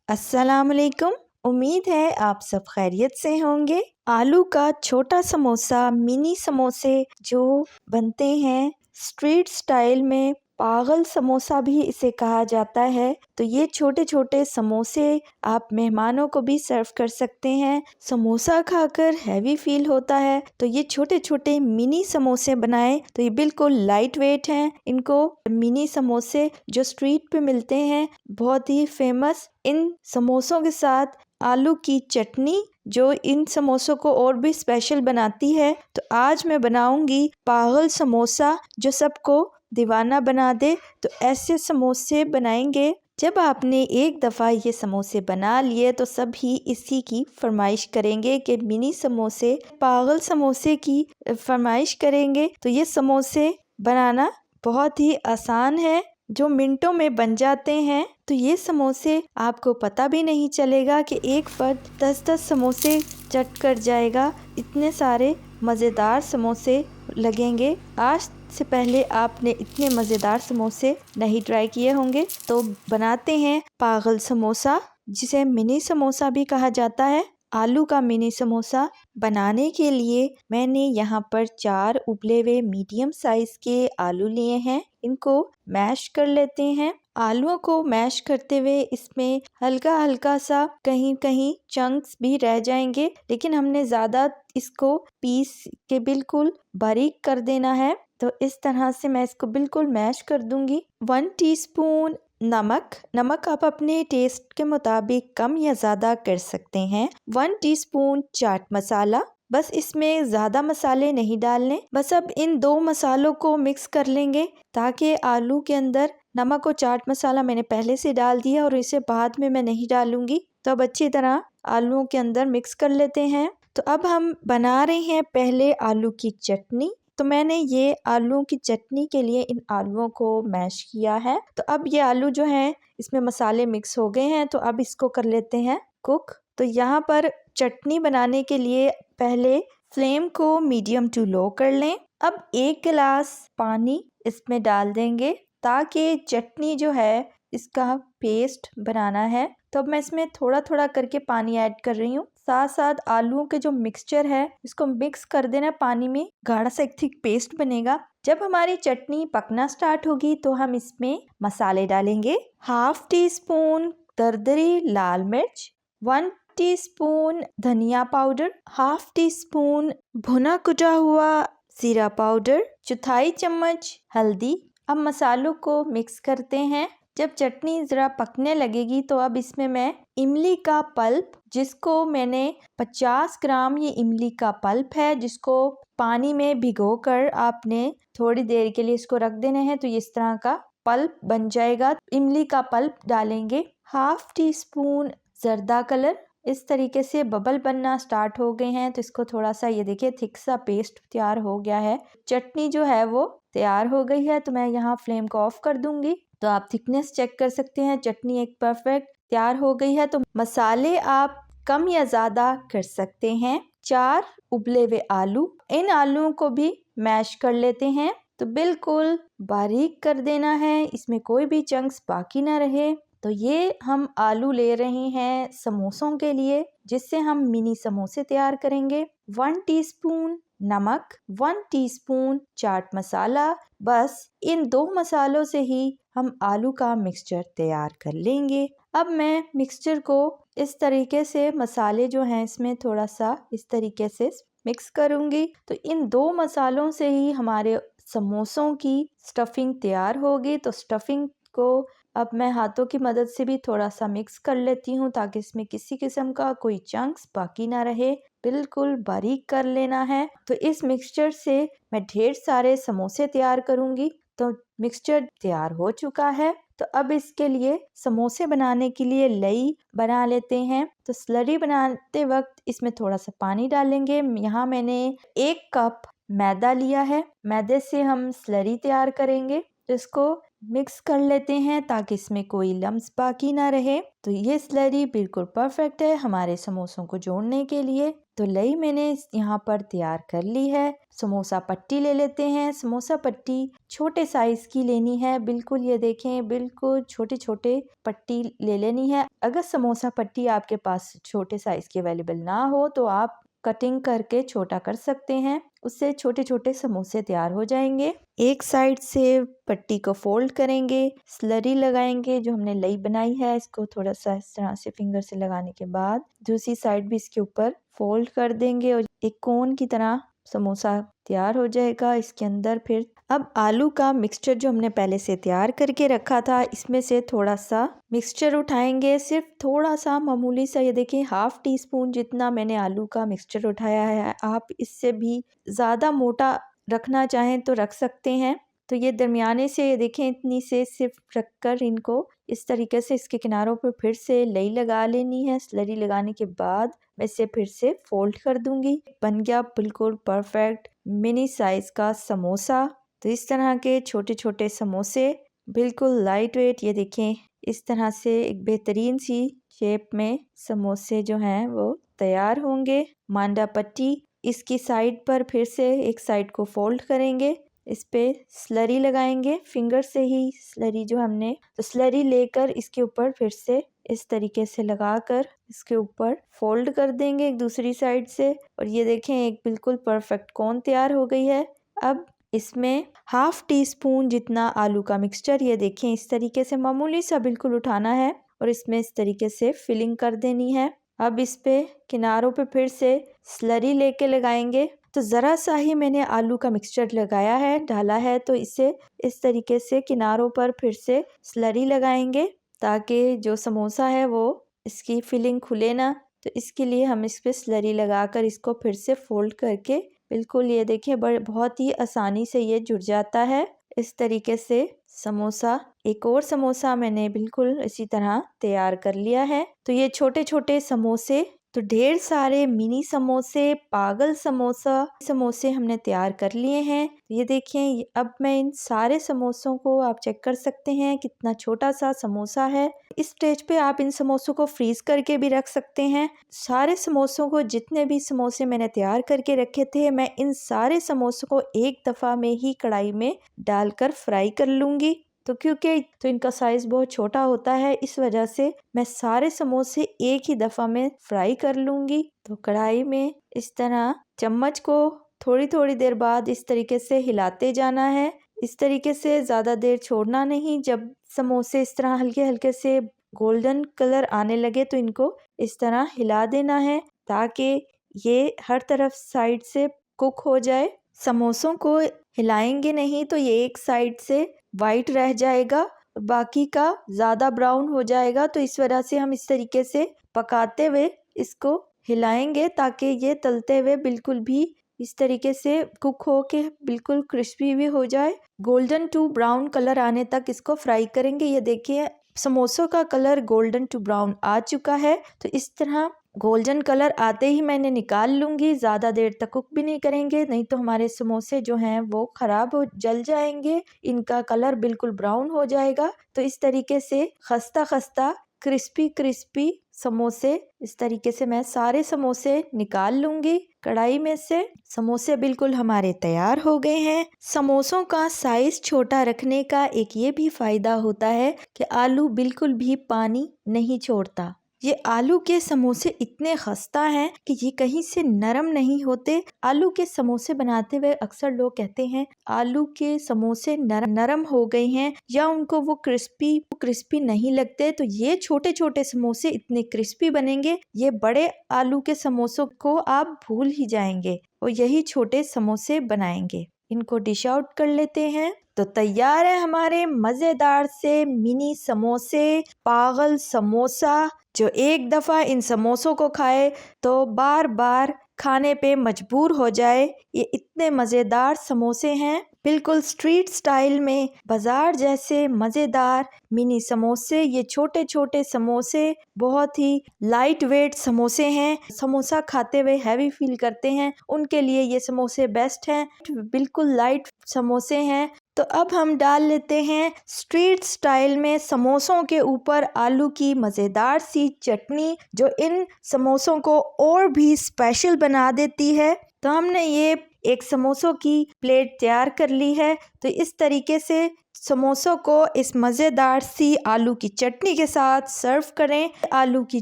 अस्सलामुअलैकुम। उम्मीद है आप सब खैरियत से होंगे। आलू का छोटा समोसा, मिनी समोसे जो बनते हैं स्ट्रीट स्टाइल में, पागल समोसा भी इसे कहा जाता है। तो ये छोटे छोटे समोसे आप मेहमानों को भी सर्व कर सकते हैं। समोसा खाकर हैवी फील होता है तो ये छोटे छोटे मिनी समोसे बनाएं तो ये बिल्कुल लाइट वेट हैं। इनको मिनी समोसे जो स्ट्रीट पे मिलते हैं बहुत ही फेमस। इन समोसों के साथ आलू की चटनी जो इन समोसों को और भी स्पेशल बनाती है। तो आज मैं बनाऊंगी पागल समोसा जो सबको दीवाना बना दे। तो ऐसे समोसे बनाएंगे। जब आपने एक दफ़ा ये समोसे बना लिए तो सभी इसी की फरमाइश करेंगे कि मिनी समोसे, पागल समोसे की फरमाइश करेंगे। तो ये समोसे बनाना बहुत ही आसान है जो मिनटों में बन जाते हैं। तो ये समोसे आपको पता भी नहीं चलेगा कि एक फर्द 10-10 समोसे चट कर जाएगा। इतने सारे मज़ेदार समोसे लगेंगे। आज से पहले आपने इतने मज़ेदार समोसे नहीं ट्राई किए होंगे। तो बनाते हैं पागल समोसा जिसे मिनी समोसा भी कहा जाता है। आलू का मिनी समोसा बनाने के लिए मैंने यहाँ पर 4 उबले हुए मीडियम साइज के आलू लिए हैं। इनको मैश कर लेते हैं। आलूओं को मैश करते हुए इसमें हल्का हल्का सा कहीं कहीं चंक्स भी रह जाएंगे, लेकिन हमने ज़्यादा इसको पीस के बिल्कुल बारीक कर देना है। तो इस तरह से मैं इसको बिल्कुल मैश कर दूंगी। 1 टीस्पून नमक आप अपने टेस्ट के मुताबिक कम या ज़्यादा कर सकते हैं। 1 टीस्पून चाट मसाला, बस इसमें ज़्यादा मसाले नहीं डालने। बस अब इन 2 मसालों को मिक्स कर लेंगे ताकि आलू के अंदर नमक और चाट मसाला मैंने पहले से डाल दिया और इसे बाद में मैं नहीं डालूंगी। तो अब अच्छी तरह आलूओं के अंदर मिक्स कर लेते हैं। तो अब हम बना रहे हैं पहले आलू की चटनी। तो मैंने ये आलूओं की चटनी के लिए इन आलूओं को मैश किया है। तो अब ये आलू जो हैं इसमें मसाले मिक्स हो गए हैं। तो अब इसको कर लेते हैं कुक। तो यहाँ पर चटनी बनाने के लिए पहले फ्लेम को मीडियम टू लो कर लें। अब 1 गिलास पानी इसमें डाल देंगे ताकि चटनी जो है इसका पेस्ट बनाना है। तो अब मैं इसमें थोड़ा थोड़ा करके पानी ऐड कर रही हूँ। साथ साथ आलूओं के जो मिक्सचर है इसको मिक्स कर देना पानी में, गाढ़ा सा एक थिक पेस्ट बनेगा। जब हमारी चटनी पकना स्टार्ट होगी तो हम इसमें मसाले डालेंगे। 1/2 टीस्पून दरदरी लाल मिर्च, 1 टीस्पून धनिया पाउडर, 1/2 टीस्पून भुना कुटा हुआ जीरा पाउडर, 1/4 चम्मच हल्दी। अब मसालों को मिक्स करते हैं। जब चटनी ज़रा पकने लगेगी तो अब इसमें मैं इमली का पल्प, जिसको मैंने 50 ग्राम, ये इमली का पल्प है जिसको पानी में भिगोकर आपने थोड़ी देर के लिए इसको रख देना है। तो इस तरह का पल्प बन जाएगा। इमली का पल्प डालेंगे। 1/2 टीस्पून जर्दा कलर। इस तरीके से बबल बनना स्टार्ट हो गए हैं। तो इसको थोड़ा सा, ये देखिए थिक सा पेस्ट तैयार हो गया है। चटनी जो है वो तैयार हो गई है। तो मैं यहाँ फ्लेम को ऑफ कर दूंगी। तो आप थिकनेस चेक कर सकते हैं। चटनी एक परफेक्ट तैयार हो गई है। तो मसाले आप कम या ज़्यादा कर सकते हैं। 4 उबले हुए आलू, इन आलूओं को भी मैश कर लेते हैं। तो बिल्कुल बारीक कर देना है, इसमें कोई भी चंक्स बाकी ना रहे। तो ये हम आलू ले रहे हैं समोसों के लिए, जिससे हम मिनी समोसे तैयार करेंगे। 1 टीस्पून नमक, 1 टीस्पून चाट मसाला। बस इन 2 मसालों से ही हम आलू का मिक्सचर तैयार कर लेंगे। अब मैं मिक्सचर को इस तरीके से, मसाले जो हैं इसमें थोड़ा सा इस तरीके से मिक्स करूंगी। तो इन 2 मसालों से ही हमारे समोसों की स्टफिंग तैयार होगी। तो स्टफिंग को अब मैं हाथों की मदद से भी थोड़ा सा मिक्स कर लेती हूँ ताकि इसमें किसी किस्म का कोई चंक्स बाकी ना रहे। बिल्कुल बारीक कर लेना है। तो इस मिक्सचर से मैं ढेर सारे समोसे तैयार करूंगी। तो मिक्सचर तैयार हो चुका है। तो अब इसके लिए समोसे बनाने के लिए लई बना लेते हैं। तो स्लरी बनाते वक्त इसमें थोड़ा सा पानी डालेंगे। यहाँ मैंने 1 कप मैदा लिया है। मैदे से हम स्लरी तैयार करेंगे। तो इसको मिक्स कर लेते हैं ताकि इसमें कोई लम्स बाकी ना रहे। तो ये स्लरी बिल्कुल परफेक्ट है हमारे समोसों को जोड़ने के लिए। तो लई मैंने यहाँ पर तैयार कर ली है। समोसा पट्टी ले लेते हैं। समोसा पट्टी छोटे साइज की लेनी है। बिल्कुल ये देखें, बिल्कुल छोटे छोटे पट्टी ले लेनी है। अगर समोसा पट्टी आपके पास छोटे साइज की अवेलेबल ना हो तो आप कटिंग करके छोटा कर सकते हैं, उससे छोटे छोटे समोसे तैयार हो जाएंगे। एक साइड से पट्टी को फोल्ड करेंगे, स्लरी लगाएंगे जो हमने लई बनाई है, इसको थोड़ा सा इस तरह से फिंगर से लगाने के बाद दूसरी साइड भी इसके ऊपर फोल्ड कर देंगे और एक कोन की तरह समोसा तैयार हो जाएगा। इसके अंदर फिर अब आलू का मिक्सचर जो हमने पहले से तैयार करके रखा था, इसमें से थोड़ा सा मिक्सचर उठाएंगे, सिर्फ थोड़ा सा मामूली सा, ये देखिए 1/2 टीस्पून जितना मैंने आलू का मिक्सचर उठाया है। आप इससे भी ज़्यादा मोटा रखना चाहें तो रख सकते हैं। तो ये दरमियाने से ये देखें इतनी से सिर्फ रखकर इनको इस तरीके से इसके किनारों पर फिर से लई लगा लेनी है। स्लरी लगाने के बाद मैं इसे फिर से फोल्ड कर दूंगी। बन गया बिल्कुल परफेक्ट मिनी साइज का समोसा। तो इस तरह के छोटे छोटे समोसे बिल्कुल लाइट वेट, ये देखें इस तरह से एक बेहतरीन सी शेप में समोसे जो हैं वो तैयार होंगे। मांडा पट्टी इसकी साइड पर फिर से एक साइड को फोल्ड करेंगे, इस पे स्लरी लगाएंगे, फिंगर से ही स्लरी जो हमने तो स्लरी लेकर इसके ऊपर फिर से इस तरीके से लगाकर इसके ऊपर फोल्ड कर देंगे एक दूसरी साइड से। और ये देखें एक बिल्कुल परफेक्ट कोन तैयार हो गई है। अब इसमें 1/2 टीस्पून जितना आलू का मिक्सचर, ये देखें इस तरीके से मामूली सा बिल्कुल उठाना है और इसमें इस तरीके से फिलिंग कर देनी है। अब इस पे किनारों पे फिर से स्लरी लेके लगाएंगे। तो ज़रा सा ही मैंने आलू का मिक्सचर लगाया है, डाला है, तो इसे इस तरीके से किनारों पर फिर से स्लरी लगाएंगे ताकि जो समोसा है वो इसकी फिलिंग खुले ना। तो इसके लिए हम इस पे स्लरी लगाकर इसको फिर से फोल्ड करके बिल्कुल ये देखिए बहुत ही आसानी से ये जुड़ जाता है। इस तरीके से समोसा, एक और समोसा मैंने बिल्कुल इसी तरह तैयार कर लिया है। तो ये छोटे छोटे समोसे, तो ढेर सारे मिनी समोसे, पागल समोसे हमने तैयार कर लिए हैं। ये देखिए अब मैं इन सारे समोसों को आप चेक कर सकते हैं कितना छोटा सा समोसा है। इस स्टेज पे आप इन समोसों को फ्रीज करके भी रख सकते हैं। सारे समोसों को, जितने भी समोसे मैंने तैयार करके रखे थे, मैं इन सारे समोसों को एक दफ़ा में ही कढ़ाई में डालकर फ्राई कर लूँगी। तो क्योंकि तो इनका साइज़ बहुत छोटा होता है, इस वजह से मैं सारे समोसे एक ही दफ़ा में फ्राई कर लूँगी। तो कढ़ाई में इस तरह चम्मच को थोड़ी थोड़ी देर बाद इस तरीके से हिलाते जाना है। इस तरीके से ज़्यादा देर छोड़ना नहीं। जब समोसे इस तरह हल्के हल्के से गोल्डन कलर आने लगे तो इनको इस तरह हिला देना है ताकि ये हर तरफ साइड से कुक हो जाए। समोसों को हिलाएंगे नहीं तो ये एक साइड से वाइट रह जाएगा और बाकी का ज़्यादा ब्राउन हो जाएगा। तो इस वजह से हम इस तरीके से पकाते हुए इसको हिलाएंगे ताकि ये तलते हुए बिल्कुल भी इस तरीके से कुक हो के बिल्कुल क्रिस्पी भी हो जाए। गोल्डन टू ब्राउन कलर आने तक इसको फ्राई करेंगे। ये देखिए समोसों का कलर गोल्डन टू ब्राउन आ चुका है। तो इस तरह गोल्डन कलर आते ही मैंने निकाल लूँगी। ज़्यादा देर तक कुक भी नहीं करेंगे, नहीं तो हमारे समोसे जो हैं वो ख़राब हो जल जाएंगे, इनका कलर बिल्कुल ब्राउन हो जाएगा। तो इस तरीके से खस्ता खस्ता क्रिस्पी क्रिस्पी समोसे, इस तरीके से मैं सारे समोसे निकाल लूँगी कढ़ाई में से। समोसे बिल्कुल हमारे तैयार हो गए हैं। समोसों का साइज़ छोटा रखने का एक ये भी फ़ायदा होता है कि आलू बिल्कुल भी पानी नहीं छोड़ता। ये आलू के समोसे इतने खस्ता हैं कि ये कहीं से नरम नहीं होते। आलू के समोसे बनाते हुए अक्सर लोग कहते हैं आलू के समोसे नरम हो गए हैं या उनको वो क्रिस्पी नहीं लगते। तो ये छोटे छोटे समोसे इतने क्रिस्पी बनेंगे, ये बड़े आलू के समोसों को आप भूल ही जाएंगे और यही छोटे समोसे बनाएंगे। इनको डिश आउट कर लेते हैं। तो तैयार है हमारे मज़ेदार से मिनी समोसे, पागल समोसा, जो एक दफ़ा इन समोसों को खाए तो बार बार खाने पे मजबूर हो जाए। ये इतने मज़ेदार समोसे हैं, बिल्कुल स्ट्रीट स्टाइल में बाज़ार जैसे मज़ेदार मिनी समोसे। ये छोटे छोटे समोसे बहुत ही लाइट वेट समोसे हैं। समोसा खाते हुए हैवी फील करते हैं, उनके लिए ये समोसे बेस्ट हैं। बिल्कुल लाइट समोसे हैं, तो अब हम डाल लेते हैं स्ट्रीट स्टाइल में समोसों के ऊपर आलू की मज़ेदार सी चटनी, जो इन समोसों को और भी स्पेशल बना देती है। तो हमने ये एक समोसों की प्लेट तैयार कर ली है। तो इस तरीके से समोसों को इस मज़ेदार सी आलू की चटनी के साथ सर्व करें। आलू की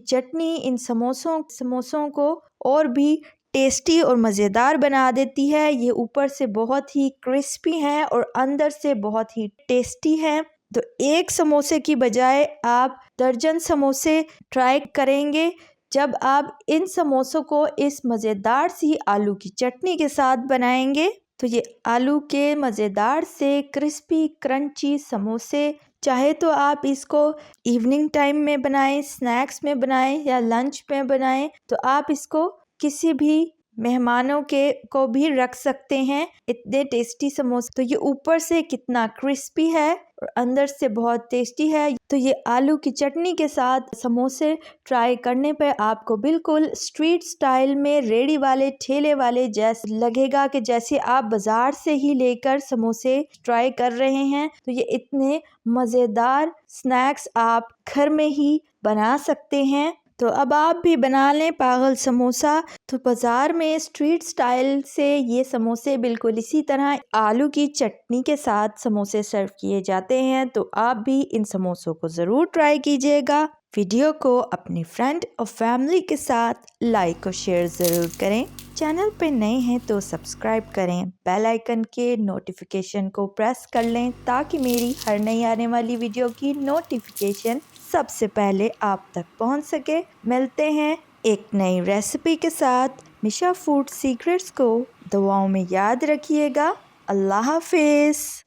चटनी इन समोसों को और भी टेस्टी और मज़ेदार बना देती है। ये ऊपर से बहुत ही क्रिस्पी हैं और अंदर से बहुत ही टेस्टी हैं। तो एक समोसे की बजाय आप दर्जन समोसे ट्राई करेंगे जब आप इन समोसों को इस मज़ेदार सी आलू की चटनी के साथ बनाएंगे। तो ये आलू के मज़ेदार से क्रिस्पी क्रंची समोसे, चाहे तो आप इसको इवनिंग टाइम में बनाएं, स्नैक्स में बनाएं या लंच में बनाएं, तो आप इसको किसी भी मेहमानों को भी रख सकते हैं। इतने टेस्टी समोसे। तो ये ऊपर से कितना क्रिस्पी है और अंदर से बहुत टेस्टी है। तो ये आलू की चटनी के साथ समोसे ट्राई करने पर आपको बिल्कुल स्ट्रीट स्टाइल में रेडी वाले ठेले वाले जैसे लगेगा कि जैसे आप बाजार से ही लेकर समोसे ट्राई कर रहे हैं। तो ये इतने मज़ेदार स्नैक्स आप घर में ही बना सकते हैं। तो अब आप भी बना लें पागल समोसा। तो बाज़ार में स्ट्रीट स्टाइल से ये समोसे बिल्कुल इसी तरह आलू की चटनी के साथ समोसे सर्व किए जाते हैं। तो आप भी इन समोसों को ज़रूर ट्राई कीजिएगा। वीडियो को अपनी फ्रेंड और फैमिली के साथ लाइक और शेयर ज़रूर करें। चैनल पे नए हैं तो सब्सक्राइब करें, बेल आइकन के नोटिफिकेशन को प्रेस कर लें ताकि मेरी हर नई आने वाली वीडियो की नोटिफिकेशन सबसे पहले आप तक पहुंच सके। मिलते हैं एक नई रेसिपी के साथ। मिशा फूड सीक्रेट्स को दुआओं में याद रखिएगा। अल्लाह हाफिज़।